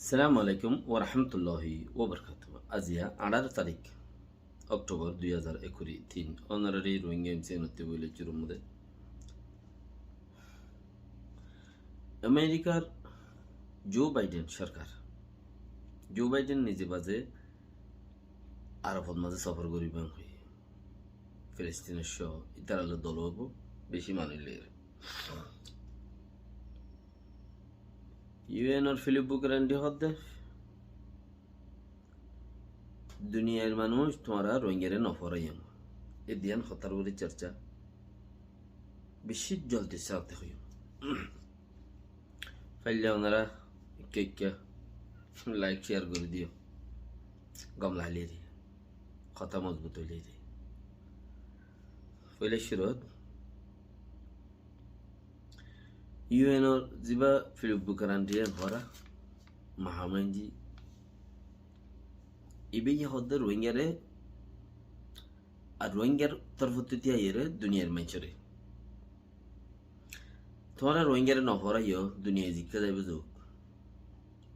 আসসালামু আলাইকুম ওরহামতুল্লাহি ওবরকাত আজিয়া 18 তারিখ অক্টোবর 2023 অনারারি রোহিঙ্গা এমসিএনতে বলে চুরুমুদে আমেরিকার জো বাইডেন সরকার জো বাইডেন নিজে বাজে আরবত মাঝে সফর করিবেন হই ফিলিস্তিনের সহ ইতারালে দল হব বেশি মানিলের ইউএনর ফিলিপ বুকারেন্ডি হদ্দে দুনিয়ার মানুষ তোমরা রোহিঙ্গারে নফরাইম এ দিয়ান হতার করে চর্চা বেশি জলদি সাথে হই ফাইলে ওনারা কেক লাইক শেয়ার করে দিও গমলা হালিয়ে দি কথা মজবুত হইলে দি পहिले শুরুত ইউএনর জিবা ফিলিপ বুকারান্ডিয়ে ভরা মহামানজি ইবে হদ্দে রোহিঙ্গারে আর রোহিঙ্গার তরফতিয়া ইয়েরে দুনিয়ার মেচরে তোমরা রোহিঙ্গারে নফরাইও দুনিয়ায় জিজ্ঞা যাবে যোগ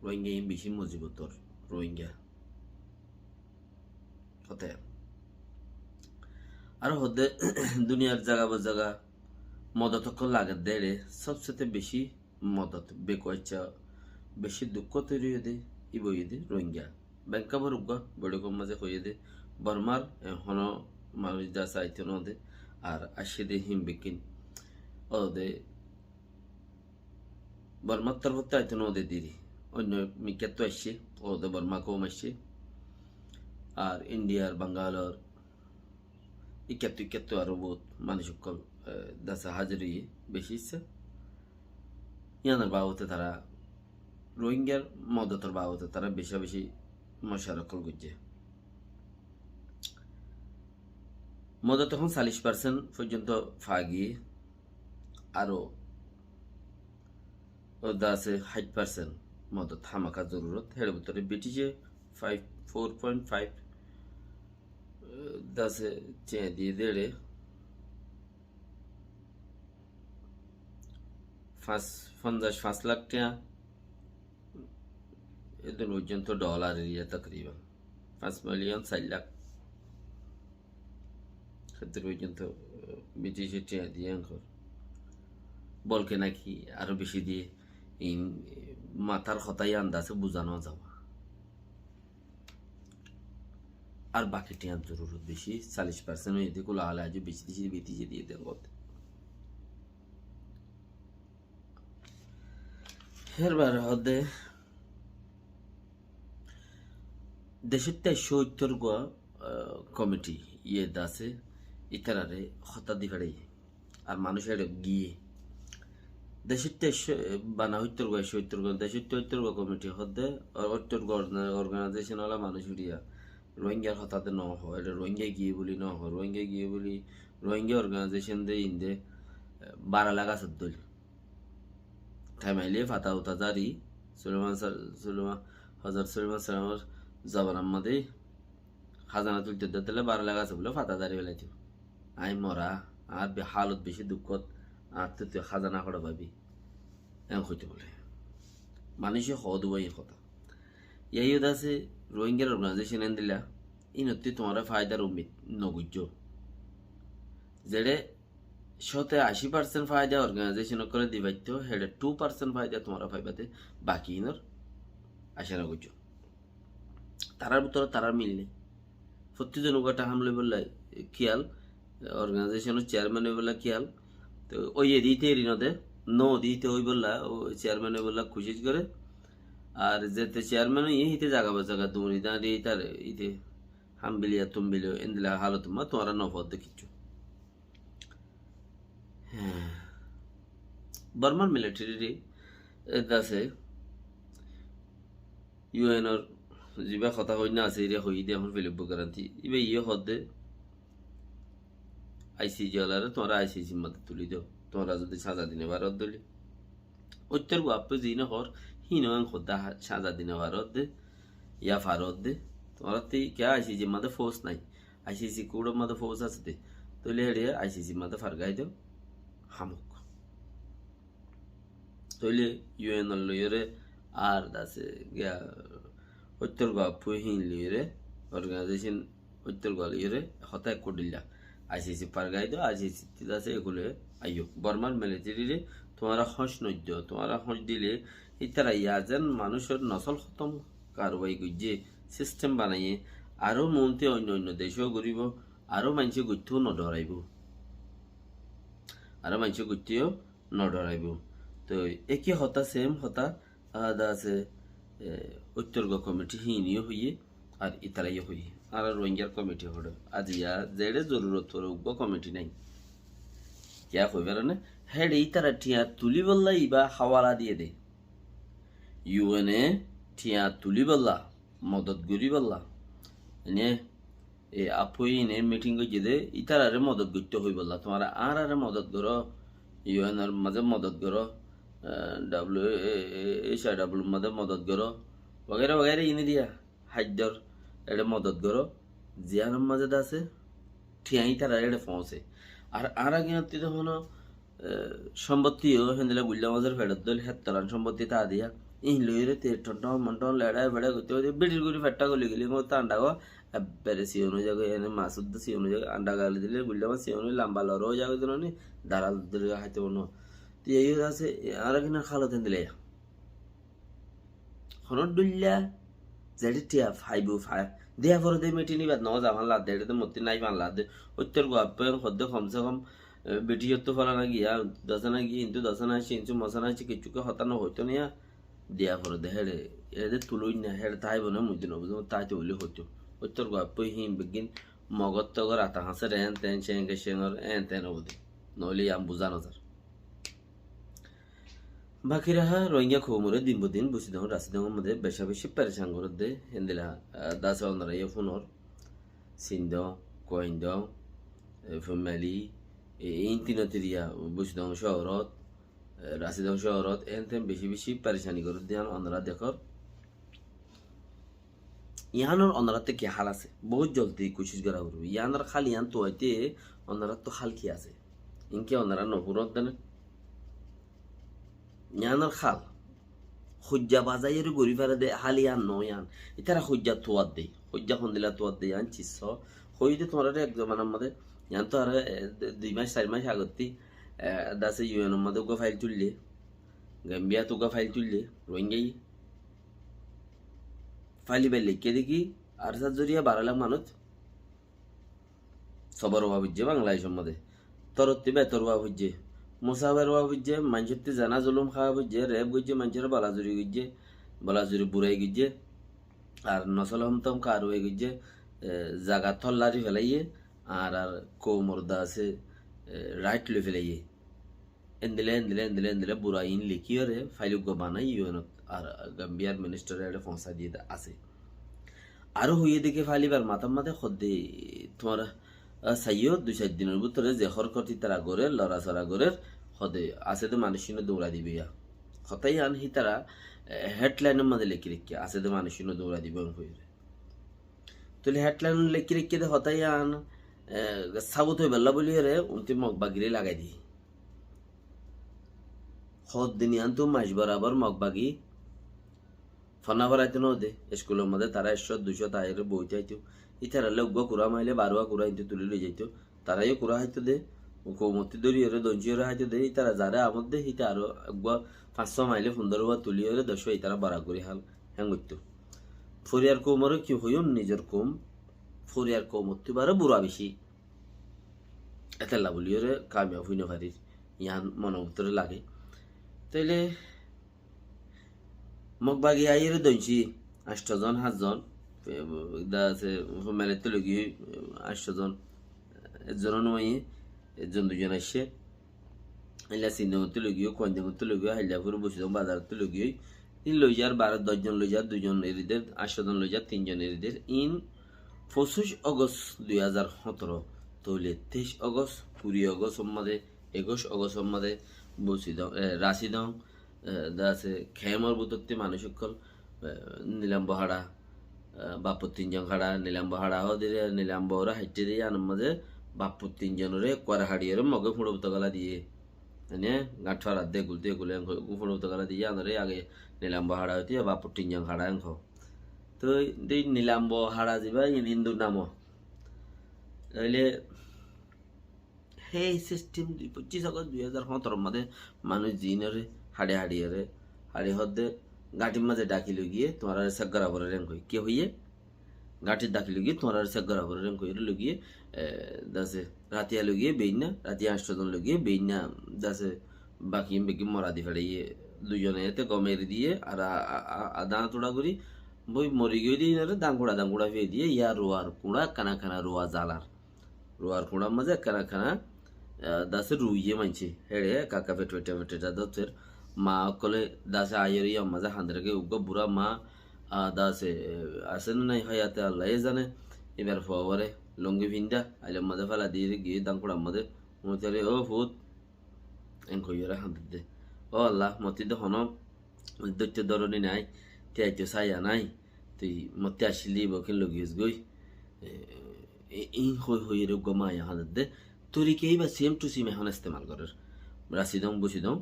রোহিঙ্গা ইম বেশি মজিবতর রোহিঙ্গা হতে আর হদ্দে দুনিয়ার জায়গা বা জায়গা মদত লাগে দেড়ে সবচেয়ে বেশি মদত বেকোয়াচ্ছা বেশি দুঃখ তৈরি হয়ে দে ইব হয়ে দে রোহিঙ্গা ব্যাংকা বরুগা বড় কম মাঝে হয়ে দে বর্মার হন মানুষ যা চাইতে নদে আর আসে দে হিম বিকিন ও দে বর্মার তরফতে আইতে নদে দিদি অন্য মিকাত তো আসছে ও দে বর্মা কম আসছে আর ইন্ডিয়ার বাঙ্গালোর ইকাত্তু আরো বহুত মানুষ সকল দাসা হাজারি বেশি ইচ্ছে ইয়ানার বাবতে তারা রোহিঙ্গার মদতর বাবতে তারা বেশি বেশি মশারকল গুজে মদত এখন 40% পর্যন্ত ফাগিয়ে আরো দাসে 60% মদত থামাকা জরুরত হের ভিতরে ব্রিটিশে 4.5 দাসে চেয়ে দিয়ে দেড়ে 55 লাখ টাকা এদের পর্যন্ত ডলার এরিয়া তকরিবান 5 মিলিয়ন 4 লাখ এদের পর্যন্ত ব্রিটিশে চেয়ে দিয়ে আঙ্কর বলকে নাকি আরো বেশি দিয়ে এই মাথার কথাই আন্দাজে বোঝানো যাওয়া আর বাকি টিয়ার জরুরত বেশি 40% হয়ে দিয়ে কোলা আলাজে বেশি বেশি বেতিজে দিয়ে দেন করতে এরবার হদে দেশের 73 কমিটি ইয়ে দাসে ইতারারে হতা দিফারে আর মানুষের গিয়ে দেশের 73 কমিটি হদে 78 অর্গানাইজেশন ওলা মানুষ উড়িয়া রোহিঙ্গার হতাতে ন হয় এটা রোহিঙ্গা গিয়ে বলি ন হয় রোহিঙ্গা গিয়ে বলি রোহিঙ্গা অর্গানাইজেশন দে ইন্দে 12 লাখ আছে দল থাইমাইলে ফাতা উতা জারি সুলেমান সালামার জবান আম্মাদে খাজানা তুলতে দিলে 12 লাখ আছে বলে ফাতা জারি বেলাইতে আই মরা আর হালত বেশি দুঃখত আর তো তুই খাজানা করা পাবি এমন হইতে বলে মানুষে হদ এই কথা এই আছে রোহিঙ্গার অর্গানাইজেশন এন দিলা ইনত্তি তোমার ফায়দার উম্মিদ নগুজ্য যেড়ে 80% ফায়দা অর্গানাইজেশন করে দিবাইত হেডে 2% ফায়দা তোমার ফাইবাতে বাকি ইনর আশা নগুজ্য তারার ভিতরে তারার মিললে প্রতিজন টাকা হামলে বললে খেয়াল অর্গানাইজেশনের চেয়ারম্যানে বললা খেয়াল তো ওই দিতে ঋণদে নো দিতে ওই বললা ও চেয়ারম্যানে বললা খুশি করে আর যেতে চেয়ারম্যান ইতে জায়গা বা জায়গা তুমি দাঁড়িয়ে তার ইতে হামবিলিয়া তুমবিলিও এন্দিলা হালত মা তোমারা নফদ দেখিচ্ছ হ্যাঁ বর্মার মিলিটারি আছে ইউএনর যা কথা হই না আছে এরিয়া হই দিয়ে এখন ফিলিপ বুকারান্তি ইবে ইয়ে হদে আইসিজি ওলারে তোমরা আইসিজি মধ্যে তুলি দাও তোমরা যদি সাজা দিনে ভারত দলি উত্তর বাপ্পে দিন হর হিনং খোদা সাজা দিনে ভারত দে ইয়া ভারত দে তোমরা তুই কে আইসিজি মধ্যে ফোর্স নাই আইসিজি কুড়োর মধ্যে ফোর্স আছে দে তুলে হেড়ে আইসিজি মধ্যে ফারগাই দাও হামুক তৈলে ইউএন লইরে আর আছে গিয়া উত্তর গোয়া পুহিন লিয়ে অর্গানাইজেশন উত্তর গোয়া লিয়ে হতায় কডিল্লা আইসিসি পারগাই দো আইসিসি আছে এগুলো আইয়ো বর্মার মিলিটারি রে তোমারা হস নদ্য তোমারা হস দিলে ইতারা ইয়াজেন মানুষের নসল খতম কারবাই গুজে সিস্টেম বানাইয়ে আরো মন্ত্রী অন্য অন্য দেশেও ঘুরিব আরো মানুষ গুথিও নডরাইব আরো মানুষ গুথিও নডরাইব তো একই হতা সেম হতা আদা আছে উত্তর গো কমিটি হিনিও হইয়ে আর ইতারাইও হইয়ে আর রোহিঙ্গার কমিটি হড় আজ ইয়া যেড়ে জরুরত রোগ কমিটি নাই কিয়া কইবার না হেড ইতারা টিয়া তুলি বললা ইবা হাওয়ালা দিয়ে দে ইউএনএ টিয়া তুলি বললা মদত গরি বললা এনে এ আপুই নে মিটিং গই দে ইতারারে মদত গইতে হই বললা তোমার আর মদত করো ইউএনএর মাঝে মদত করো ডাব্লিউ মাঝে মদত করো वगैरह वगैरह ইনি দিয়া হাইদর এটা মদত করো জিয়ানোর মাঝে আছে ঠিয়াই তারা এটা পৌঁছে আর আর আগে তখন সম্পত্তিও হেন্দিলা বুল্লা মাঝের ফেরত দল হেত্তরান সম্পত্তি তা দিয়া ইন লইরে তে টন্টন মন্টন লেড়ায় বেড়া করতে হতে বিটির গুলি ফেট্টা গলি গেলি মো তা আন্ডা গো এবারে সিওনো জায়গা এনে মাসুদ সিওনো জায়গা আন্ডা গালি দিলে বুল্লা মাছ সিওনো লম্বা লরো জায়গা দিল নি দাঁড়াল দিলে হাইতে বনো তো এই আছে আর কিনা খালো হেন্দিলা হনডুল্লা যেটি টিয়া ফাইবু ফাই দেয়া পরে দে মেটি নিবাদ ন যাবান লাদ দে তো মতি নাই বান লাদ উত্তর গোয়াপে হদ্দ কমসে কম বেটিয়ত তো ফলা না গিয়া দশনা গিয়ে কিন্তু দশনা আসি ইঞ্চু মশানা আসি কিছুকে হতানো হইতো নিয়া দেয়া পরে দে হেড়ে এদের তুলুই না হেড়ে তাই বনে মুদি নবুঝ তাই তো বলি হইতো উত্তর গোয়াপে হিম বেগিন মগত তগর আতা হাসে এন তেন সেঙ্গে সেঙ্গর এন তেন অবধি নইলে আম বুঝানো যার বাকি রাহা রোহিঙ্গা খোমরে দিন বদিন বসি দাও রাসি দাও মধ্যে বেশা বেশি পেরেশান করে দে হেন্দিলা দাসা অনরা ইয়ে ফোনর সিন্দ কইন্দ ফ্যামিলি এই তিনতিরিয়া বসি দাও শহরত রাসি দাও শহরত এন তেন বেশি বেশি পেরেশানি করে দেন অনরা দেখর ইয়ানোর অনরাতে কি হাল আছে বহুত জলদি কোশিশ করা করবো ইয়ানোর খালি ইয়ান তো হইতে অনরা তো হাল কি আছে ইনকে অনরা নপুরত দেন ইয়ানোর খাল হজ্জা বাজাইয়ের গড়ি ফেরা দে হালিয়ান নয়ান ইতারা হজ্জা তোয়ার দেই হজ্জা খন্দিলা তোয়ার দেই আন চিস হইতে তোমার এক জমানার মধ্যে ইয়ান তো আর 2 মাস 4 মাস আগতি দাসে ইউএন মধ্যে গো ফাইল তুললে গাম্বিয়া তো গো ফাইল তুললে রোহিঙ্গাই ফাইলি বেলে কে দেখি আর সাত জরিয়া 12 লাখ মানুষ সবার অভাব হচ্ছে বাংলাদেশের মধ্যে তরত্তি বেতর অভাব হচ্ছে মুসাফের অভাব হচ্ছে মানুষের জানা জুলুম খাওয়া হচ্ছে রেপ গিয়ে মানুষের বালাজুরি গিয়ে বালাজুরি বুড়াই গিয়ে আর নসল হমতম কার হয়ে গিয়ে জাগা থল্লারি ফেলাইয়ে আর আর কৌমর্দা আছে রাইট লই ফেলাইয়ে এন্দিলে বুড়া ইন লিখিয়ে রে ফাইল বানাই ইউএনত আর গাম্বিয়ার মিনিস্টারের একটা ফসা দিয়ে আছে আরো হইয়ে দেখে ফাইলিবার মাথার মাথায় খদ্দে তোমার সাইও 2-4 দিনের ভিতরে যে হরকতি তারা গড়ে লড়াচড়া গড়ে হদে আছে তো মানুষ দৌড়া দিবে হতাই আন হি তারা হেডলাইনের মধ্যে লেখি রেখে আছে তো মানুষ দৌড়া দিবে তাহলে হেডলাইন লেখি রেখে দে হতাই আন সাবুত হয়ে বেল্লা বলি রে উনতি মগবাগিরে লাগাই দি হদ দিন আন তো মাস বরাবর মগবাগি ফনা ভরাইতে ন দে স্কুলের মধ্যে তারা 100-200 তাইরে বইতে আইতো ইতারা লোক কুড়া মাইলে 12 কুড়া ইনতে তুলে লই যাইতো তারাইও কুড়া হাইতো দে কৌমতি দরিয়ে দঞ্জিয়ে হাইতো দে তারা যারা আমদ দে হিতা আরো 500 মাইলে 15 তুলিয়ে 10 ইতারা বাড়া করে হাল হ্যাং করতো ফরিয়ার কৌমরে কি হইম নিজের কৌম ফরিয়ার কৌমতি বারে বুড়া বেশি এতেলা বলিয়ে কামিয়াব হইন ভারির ইয়ান মন উত্তরে লাগে তাইলে মগবাগি আইরে দঞ্চি 8 জন 7 জন আছে মেলাতে লগি 8 জন একজন নয় একজন 2 জন আসছে এলা সিনেমাতে লগিও কোয়ান্দামতে লগিও হাইলাপুর বসে বাজারতে লগিও ইন লই যার 12-10 জন লই যার 2 জন এরিদের 8 জন লই যার 3 জন এরিদের ইন 25 আগস্ট 2017 তোলে 23 আগস্ট 20 আগস্ট সম্মাদে 21 আগস্ট সম্মাদে বসি দাও রাশি দাও দাসে খেমর বুতত্তি মানুষ সকল নিলাম বহাড়া বাপুর 3 জন খাড়া নিলাম বহাড়া দিলে নিলাম বহরা হাইটে দিয়ে আনার মাঝে বাপুর 3 জনের করা হাড়িয়ে মগে ফুড়ো গলা দিয়ে মানে গাঁঠরা দেগুল গুফুড়ো তো গলা দিয়ে আনরে আগে নিলাম্ব হাড়া হইতে বা পুটিনজাং হাড়া এঙ্খ তো এই নিলাম্ব হাড়া যাবা হিন্দু নাম তাইলে সেই সিস্টেম 25 আগস্ট 2017 মধ্যে মানুষ জিনরে হাড়ি হদ্দে গাঁটির মাঝে ডাকিল গিয়ে তোমার সেগরা ভরে রেঙ্ক হই কে হইয়ে গাঁটির ডাকিল গিয়ে তোমার সেগরা ভরে রেঙ্ক হইলে লগিয়ে দাসে রাতিয়া লগিয়ে বেইনা রাতিয়া 8 জন লগিয়ে বেইনা দাসে বাকি বেকি মরা দি ফেড়ে দুজনে এতে গমের দিয়ে আর দানা তোড়া করি বই মরি গিয়ে দিয়ে দাঙ্গুড়া ফিয়ে দিয়ে ইয়া রোয়ার কুড়া কানা রোয়া জালার রোয়ার কুড়ার মাঝে কানা দাসে রুইয়ে মানছে হেড়ে কাকা ফেটে দত্তের মা কলে দাসে আয়ের ইয়া মাঝে হান্দ্রাকে উগ্র বুড়া মা দাসে আসে না নাই হায়াতে আল্লাহ জানে এবার ফরে লঙ্গি ভিন্দা আইলে মাঝে ফেলা দিয়ে গিয়ে দাঙ্কুড়ার মাঝে মতে ও ভূত এন কইরা হান্দ্র দে ও আল্লাহ মতি দে হন দৈত্য ধরনী নাই তে সাইয়া নাই তুই মতে আসলি বকিন লগিস গই হই রে গমায়া হান্দ্র দে তোরি কেই বা সেম টু সেম এখন ইস্তেমাল করার রাশিদম বসিদম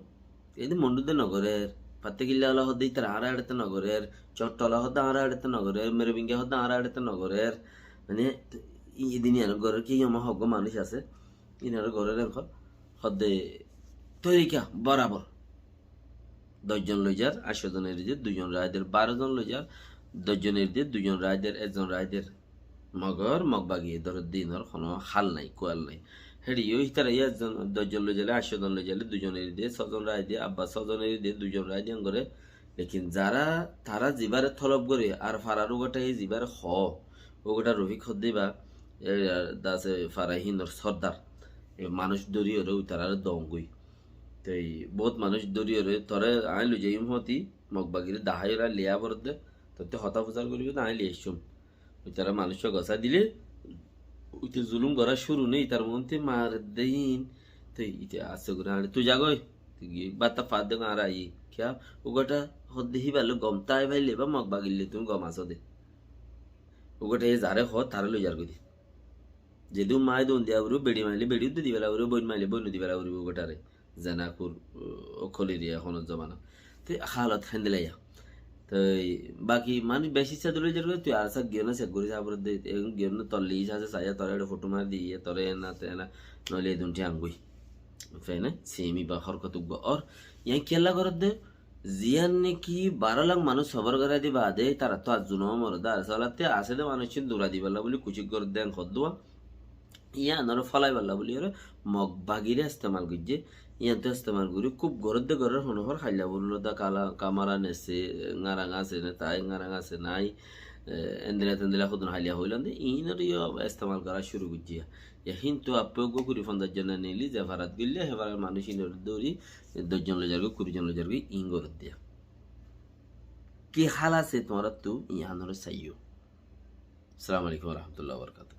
এই মন্ডুদে নগরের পাতে কিল্লা হলা হদ্দে তার আড়া আড়াতে নগরের চট্টলা হদ্দা আড়া আড়াতে নগরের মেরবিঙ্গা হদ্দা আড়া আড়াতে নগরের মানে ইদিন ঘরের কি আমার হগ্য মানুষ আছে ইনার ঘরের হদ্দে তরিকা বরাবর 10 জন লইজার 8 জনের যে 2 জন রায়দের 12 জন লইজার 10 জনের দিয়ে 2 জন রায়দের 1 জন রায়দের মগর মগবাগি ধর দিনের কোনো হাল নাই কোয়াল নাই হেডি ওই তারা 10 জন লইজালে 8 জন লইজালে 2 জনের দিয়ে 6 জন রায় দিয়ে আব্বা 6 জনের দিয়ে 2 জন রায় দিয়ে করে লেকিন যারা তারা জিবারে থলব করে আর ফারার ওগোটা এই জিবারে ওগোটা রফিক হদ্দিবা দাসে ফারাহিনর সর্দার মানুষ দরিয়ে ওই তারা দঙ্গুই তো এই বহুত মানুষ দরিয়ে তরে আই লই যাই হতি মগবাগির দাহাইরা লিয়া বরদে তো হতা ফুচার করিবে না আই লিয়ে এসছুম ওই তারা মানুষকে গসা দিলে ওইতে জুলুম করা শুরু নেই তার মধ্যে মার দিন তো ইতে আছে করে আরে তুই যাগই বাতা ফাদ দে আর আই খেয়া ওগোটা হদ্দেহি ভালো গম তাই ভাইলে বা মগবাগিলে তুমি গম আসো দে ওগোটা এ যারে তারে লই যার গদি যেদিও মায় দোন দিয়া উড়ু বেড়ি মাইলে বেড়িও তো দিবেলা উড়ু বইন মাইলে বইন দিবেলা উড়ু ওগোটারে জানাকুর খলি দিয়া এখন জমানা তো হালত হেন্দেলাইয়া তো বাকি মানুষ বেশি চাদুলে যেরকম তুই আর সব গিয়ে না সে ঘুরে যাবার গিয়ে না তোর লিজ আছে সাজা তোর একটা ফটো মার দিয়ে তোরে না তেনা নইলে এই দুটি আঙ্গুই ফেনে সেমি বা হরকত আর ইয়াই খেলা করে দে জিয়ান নাকি 12 লাখ মানুষ সবার করে দিবা দে তারা তো আজ জুনো মরদা আসলাতে আসে দে মানুষ দৌড়া দিবালা বলি কুচি করে দেন খদ্দুয়া ইয়া নর ফলাই বাল্লা বলি ওরা মগ বাগিরে ইস্তেমাল করছে ইয়াতে ইস্তেমাল করি খুব গরদ্দে গরের হনহর খাইলা বললো দা কামারা নেছে ngaরাং আছে না তাই ngaরাং আছে নাই এন্দিলা খুদন হাইলিয়া হইলাম দে ইনর ইস্তেমাল করা শুরু করছি কিন্তু আপেও কুড়ি ফন্দার জন্য নিলি যে ভারাত গিললে হেবার মানুষ ইনর দৌড়ি 10 জন লজার 20 জন লজার ইন গরদ দিয়া কি হাল আছে তোমার তু ইয়ানোর সাইয়ো আসসালামু আলাইকুম ওয়া রাহমাতুল্লাহি ওয়া বারাকাতুহু